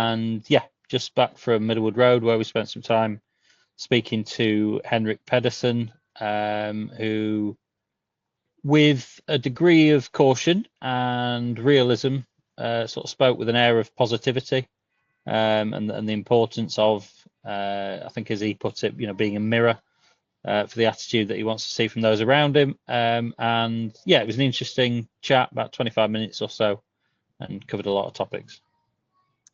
And yeah, just back from Middlewood Road, where we spent some time speaking to Henrik Pedersen, who, with a degree of caution and realism, sort of spoke with an air of positivity, and the importance of, I think, as he put it, being a mirror for the attitude that he wants to see from those around him. And yeah, it was an interesting chat, about 25 minutes or so, and covered a lot of topics.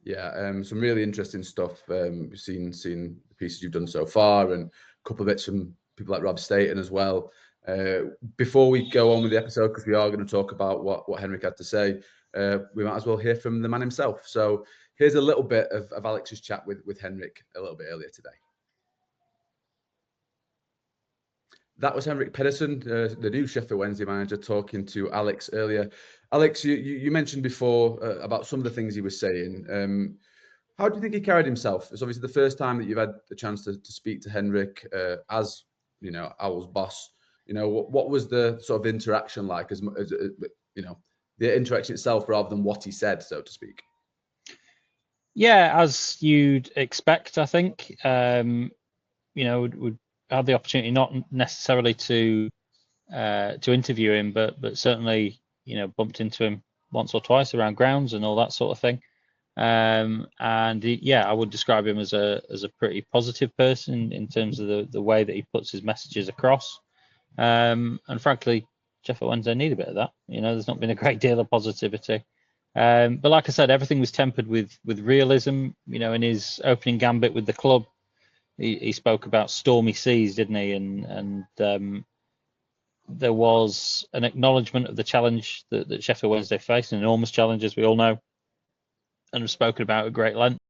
Yeah, some really interesting stuff. We've seen the pieces you've done so far, and a couple of bits from people like Rob Staten as well. Before we go on with the episode, because we are going to talk about what Henrik had to say, we might as well hear from the man himself. So here's a little bit of Alex's chat with Henrik a little bit earlier today. That was Henrik Pedersen, the new Sheffield Wednesday manager, talking to Alex earlier. Alex, you mentioned before about some of the things he was saying. How do you think he carried himself? It's obviously the first time that you've had the chance to speak to Henrik as, Owl's boss. What was the sort of interaction like, as the interaction itself rather than what he said, so to speak? Yeah, as you'd expect, I think. We'd had the opportunity not necessarily to interview him, but certainly, bumped into him once or twice around grounds and all that sort of thing. And I would describe him as a pretty positive person in terms of the way that he puts his messages across. And frankly, Sheffield Wednesday need a bit of that. There's not been a great deal of positivity. But like I said, everything was tempered with realism. In his opening gambit with the club, he spoke about stormy seas, didn't he? And there was an acknowledgement of the challenge that Sheffield Wednesday faced, an enormous challenge, as we all know, and have spoken about at great length.